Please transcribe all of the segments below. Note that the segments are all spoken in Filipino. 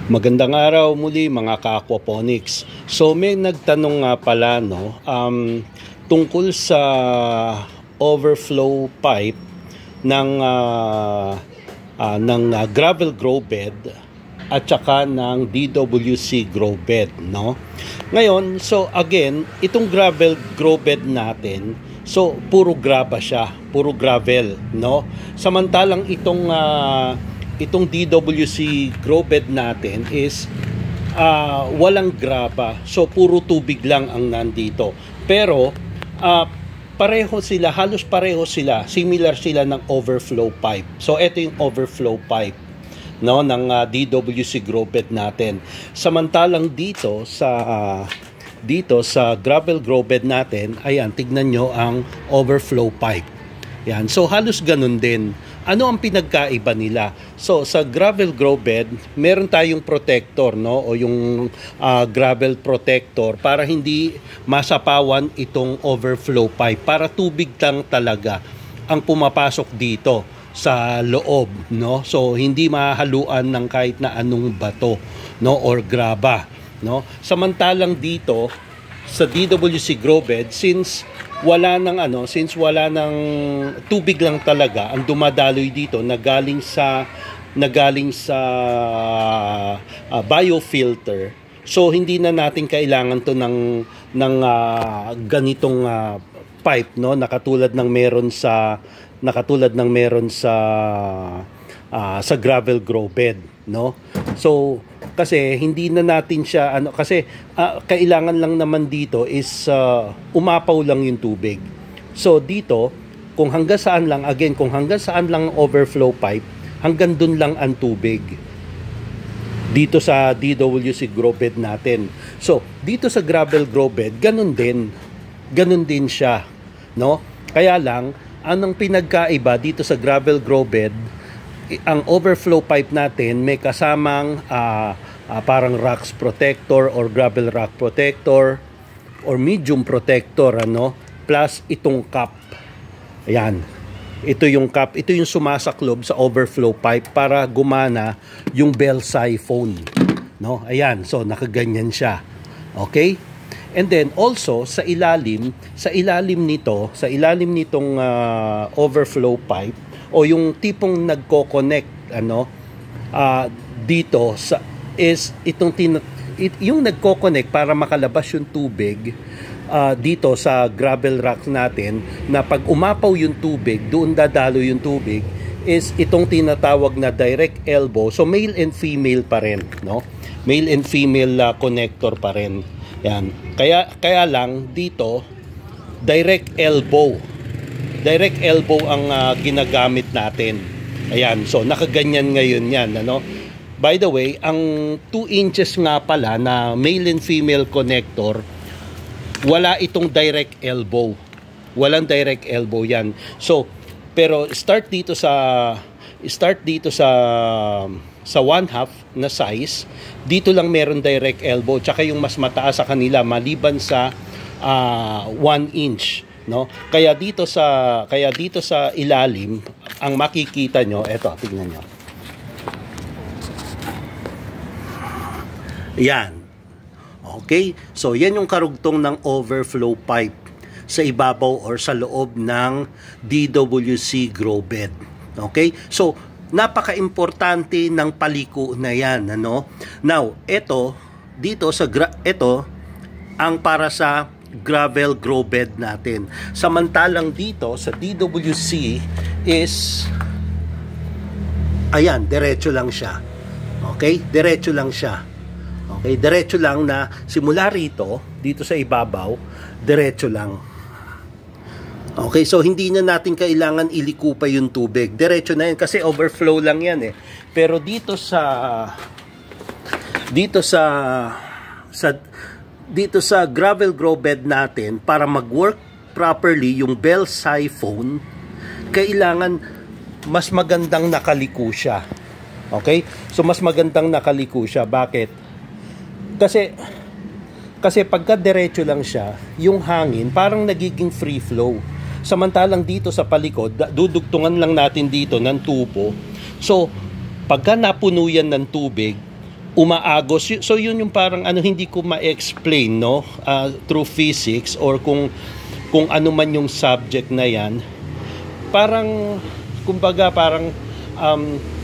Magandang araw muli mga ka-aquaponics. So may nagtanong nga pala tungkol sa overflow pipe ng gravel grow bed at saka ng DWC grow bed, no? Ngayon, so again, itong gravel grow bed natin, so puro graba siya, puro gravel, no? Samantalang itong DWC grow bed natin is walang graba. So puro tubig lang ang nandito. Pero pareho sila, halos pareho sila, similar sila ng overflow pipe. So ito yung overflow pipe, no, ng DWC grow bed natin. Samantalang dito sa gravel grow bed natin, ayan, tignan nyo ang overflow pipe. Yan. So halos ganun din. Ano ang pinagkaiba nila? So sa gravel grow bed, meron tayong protector, no, o yung gravel protector para hindi masapawan itong overflow pipe, para tubig lang talaga ang pumapasok dito sa loob, no? So hindi mahaluan ng kahit na anong bato, no, or graba, no? Samantalang dito sa DWC grow bed, since wala ng tubig lang talaga ang dumadaloy dito na galing sa biofilter. So hindi na natin kailangan to ng ganitong pipe, no, nakatulad ng meron sa gravel grow bed, no? So kasi hindi na natin siya kailangan lang naman dito is umapaw lang yung tubig. So dito, kung hanggang saan lang overflow pipe, hanggang dun lang ang tubig dito sa DWC grow bed natin. So dito sa gravel grow bed, ganun din siya, no? Kaya lang anong pinagkaiba dito sa gravel grow bed, ang overflow pipe natin may kasamang parang rocks protector or gravel rock protector or medium protector, ano, plus itong cap. Ayan. Ito yung cap, ito yung sumasaklob sa overflow pipe para gumana yung bell siphon, no? Ayan, so nakaganyan siya. Okay? And then also sa ilalim nitong overflow pipe o yung tipong nagko-connect dito sa is yung nagko-connect para makalabas yung tubig dito sa gravel rock natin, na pag umapaw yung tubig, doon dadalo yung tubig, is itong tinatawag na direct elbow. So male and female pa rin, no? Male and female connector pa rin. Yan. Kaya lang dito direct elbow ang ginagamit natin. Ayan, so nakaganyan ngayon yan, ano? By the way, ang 2 inches nga pala na male and female connector, wala itong direct elbow. Walang direct elbow yan. So, pero start dito sa 1/2 na size, dito lang meron direct elbow, tsaka yung mas mataas sa kanila maliban sa 1 inch, no? Kaya dito sa ilalim ang makikita nyo, eto, tingnan nyo. Yan. Okay? So yan yung karugtong ng overflow pipe sa ibabaw or sa loob ng DWC grow bed. Okay? So napaka-importante ng paliko na yan, ano? Now, ito ang para sa gravel grow bed natin. Samantalang dito sa DWC is ayan, diretso lang siya. Okay? Diretso lang siya. Okay? Diretso lang na simula rito, dito sa ibabaw, diretso lang. Okay, so hindi na natin kailangan iliko pa yung tubig. Diretso na yan kasi overflow lang yan eh. Pero dito sa gravel grow bed natin, para mag-work properly yung bell siphon, kailangan mas magandang nakaliko siya. Okay? So mas magandang nakaliko siya. Bakit? Kasi pagka diretso lang siya, yung hangin parang nagiging free flow. Samantalang dito sa palikod, dudugtungan lang natin dito ng tubo. So, pagka napuno yan ng tubig, umaagos. So yun yung parang ano, hindi ko ma-explain, no, through physics or kung ano man yung subject na yan. Parang kumbaga parang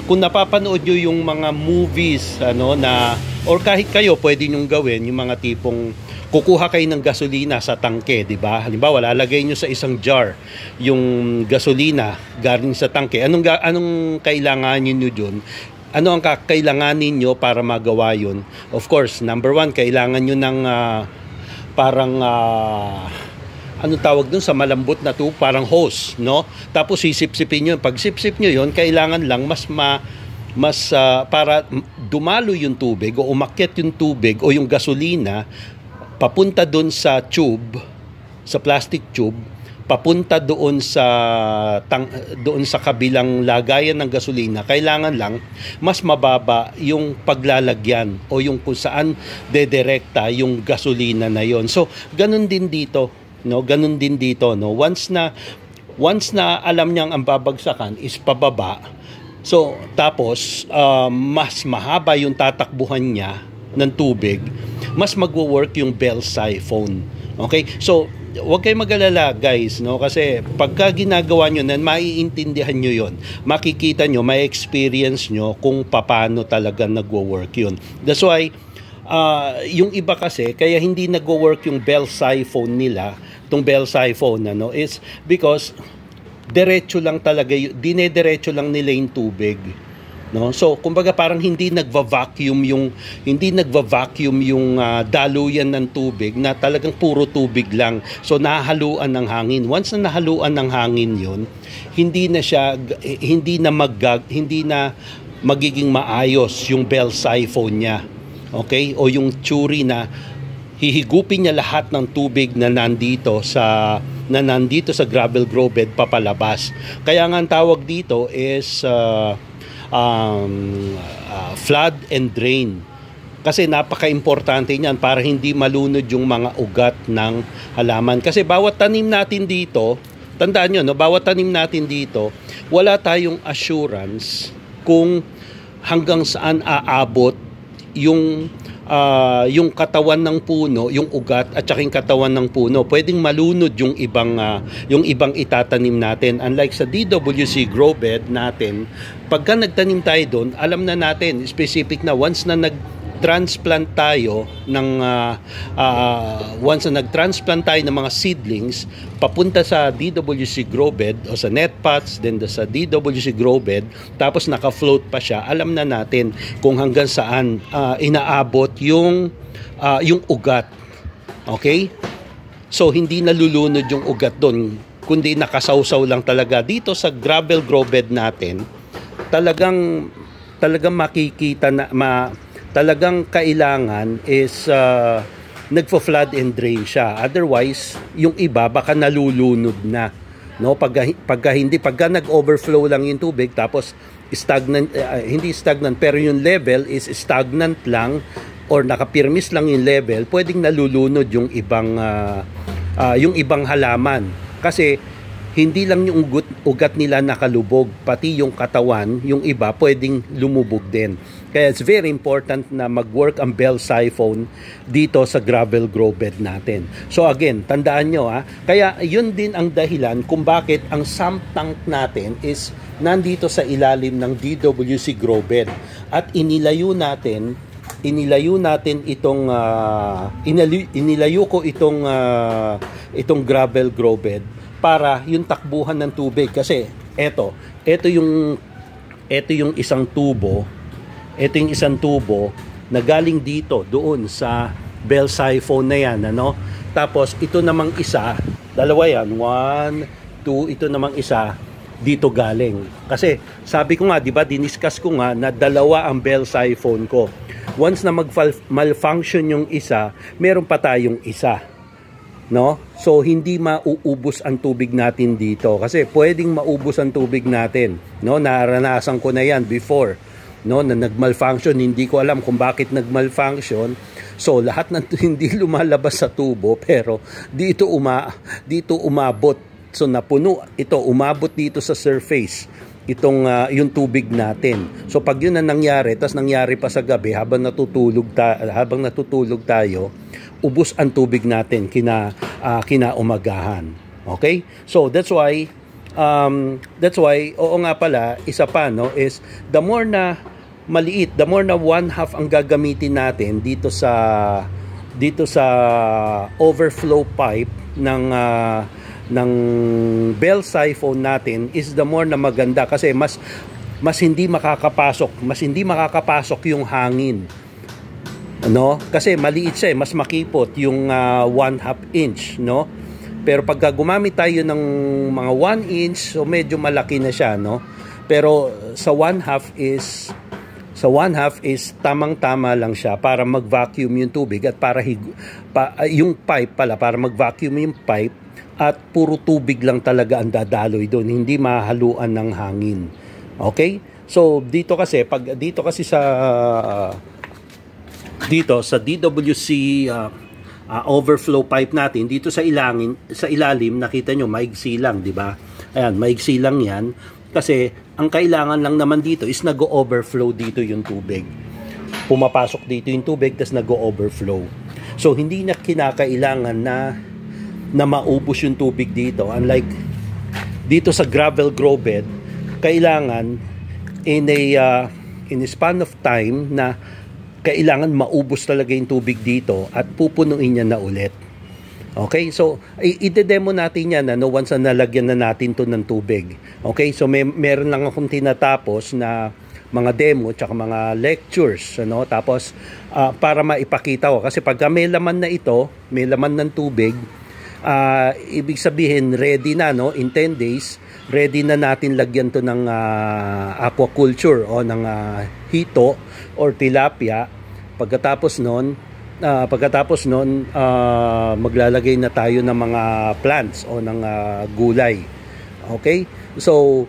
kung napapanood nyo yung mga movies ano na, or kahit kayo pwede nyo gawin yung mga tipong kukuha kayo ng gasolina sa tangke, di ba? Halimbawa, lalagay nyo sa isang jar yung gasolina galing sa tangke. Anong kailangan niyo dun? Ano ang kailanganin nyo para magawa yun? Of course, number one, kailangan nyo ng parang ano tawag dun sa malambot na tube, parang hose, no? Tapos sisip-sipin nyo. Pag sip-sip nyo yun, kailangan lang mas para dumalo yung tubig o umakyat yung tubig o yung gasolina papunta dun sa tube, sa plastic tube, papunta doon sa kabilang lagayan ng gasolina, kailangan lang mas mababa yung paglalagyan o yung kung saan dedirekta yung gasolina na yon. So, ganun din dito, no? Ganun din dito, no? Once na alam niyang ang babagsakan is pababa. So, tapos mas mahaba yung tatakbuhan niya ng tubig, mas magwo-work yung bell siphon. Okay? So, huwag kayong mag-alala guys, no? Kasi pagka ginagawa nyo na, maiintindihan nyo yon, makikita nyo, may experience nyo kung paano talaga nagwo-work yun. That's why yung iba kasi kaya hindi nagwo-work yung bell siphon nila, tong bell siphon ano, is because diretso lang talaga, dinediretso lang nila yung tubig, no? So kumbaga parang hindi nagva-vacuum yung daluyan ng tubig, na talagang puro tubig lang. So nahaluan ng hangin. Once na nahaluan ng hangin yun, hindi na magiging maayos yung bell siphon niya. Okay? O yung churi na hihigupin niya lahat ng tubig na nandito sa gravel grow bed papalabas. Kaya nga ang tawag dito is flood and drain, kasi napaka-importante niyan para hindi malunod yung mga ugat ng halaman. Kasi bawat tanim natin dito, tandaan nyo, no, bawat tanim natin dito, wala tayong assurance kung hanggang saan aabot yung katawan ng puno, yung ugat at saka yung katawan ng puno. Pwedeng malunod yung ibang itatanim natin. Unlike sa DWC grow bed natin, pagka nagtanim tayo doon, alam na natin specific na once na nag-transplant tayo ng mga seedlings papunta sa DWC grow bed o sa net pots, then sa DWC grow bed, tapos naka-float pa siya, alam na natin kung hanggang saan inaabot yung ugat. Okay? So hindi nalulunod yung ugat doon, kundi nakasawsaw lang talaga. Dito sa gravel grow bed natin, talagang makikita na talagang kailangan is nagfo-flood and drain siya. Otherwise, yung iba baka nalulunod na, no? Pagka nag-overflow lang yung tubig, tapos stagnant, hindi stagnant pero yung level is stagnant lang or nakapirmis lang yung level, pwedeng nalulunod yung ibang halaman. Kasi hindi lang yung ugat nila nakalubog, pati yung katawan, yung iba pwedeng lumubog din. Kaya it's very important na mag-work ang bell siphon dito sa gravel grow bed natin. So again, tandaan nyo kaya yun din ang dahilan kung bakit ang sump tank natin is nandito sa ilalim ng DWC grow bed. At inilayo ko itong gravel grow bed para yung takbuhan ng tubig. Kasi ito yung isang tubo. Ito yung isang tubo na galing dito doon sa bell siphon na yan, ano? Tapos ito namang isa, dalawa yan, 1, 2, ito namang isa dito galing. Kasi sabi ko nga, di ba, diniscuss ko nga na dalawa ang bell siphon ko. Once na malfunction yung isa, meron pa tayong isa, no? So hindi mauubos ang tubig natin dito, kasi pwedeng maubos ang tubig natin, no? Naranasan ko na yan before, no, na nagmalfunction. Hindi ko alam kung bakit nagmalfunction. So lahat ng hindi lumalabas sa tubo, pero dito umabot. So napuno ito, umabot dito sa surface. yung tubig natin. So pag yun ang nangyari, tas nangyari pa sa gabi habang natutulog tayo, ubos ang tubig natin kinaumagahan. Okay? So that's why oo nga pala, isa pa no is the more na maliit, the more na 1/2 ang gagamitin natin dito sa overflow pipe ng bell siphon natin, is the more na maganda kasi mas hindi makakapasok yung hangin, no? Kasi maliit siya, mas makipot yung 1/2 inch, no? Pero pag gumamit tayo ng mga 1 inch, so medyo malaki na siya, no? Pero sa 1/2 is tamang-tama lang siya para mag-vacuum yung tubig at yung pipe pala, para mag-vacuum yung pipe at puro tubig lang talaga ang dadaloy doon, hindi mahaluan ng hangin. Okay? So dito kasi sa DWC overflow pipe natin dito sa ilalim, nakita nyo maigsi lang, di ba? Ayan, maigsi lang yan kasi ang kailangan lang naman dito is nag-overflow dito yung tubig. Pumapasok dito yung tubig tas nag-overflow. So hindi na kinakailangan na maubos yung tubig dito. Unlike dito sa gravel grow bed, kailangan in a span of time na kailangan maubos talaga yung tubig dito at pupunuin niya na ulit. Okay? So, i-demo natin yan once na nalagyan na natin to ng tubig. Okay? So, meron lang akong tinatapos na mga demo tsaka mga lectures. Tapos, para maipakita ko. Kasi pagka may laman na ito, may laman ng tubig, ibig sabihin, ready na, no? In 10 days, ready na natin lagyan to ng aquaculture o ng hito or tilapia. Pagkatapos nun, maglalagay na tayo ng mga plants o ng gulay. Okay? So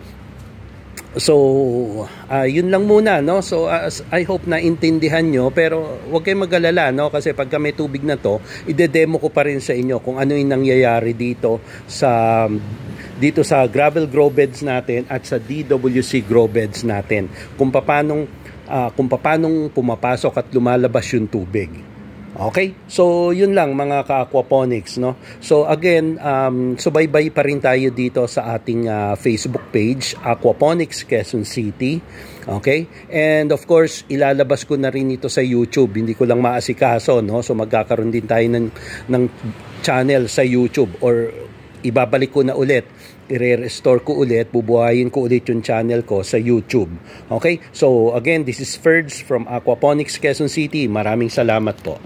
yun lang muna, no? So I hope na intindihan nyo, pero huwag kayong mag-alala, no? Kasi pagka may tubig na to, ide-demo ko pa rin sa inyo kung ano yung nangyayari dito sa gravel grow beds natin at sa DWC grow beds natin. Kung paanong pumapasok at lumalabas yung tubig. Okay? So, yun lang mga ka-aquaponics, no? So, again, subaybay pa rin tayo dito sa ating Facebook page, Aquaponics Quezon City. Okay? And of course, ilalabas ko na rin ito sa YouTube. Hindi ko lang maasikaso, no? So, magkakaroon din tayo ng channel sa YouTube, or ibabalik ko na ulit, i-restore ko ulit, bubuhayin ko ulit yung channel ko sa YouTube. Okay? So, again, this is Ferds from Aquaponics Quezon City. Maraming salamat po.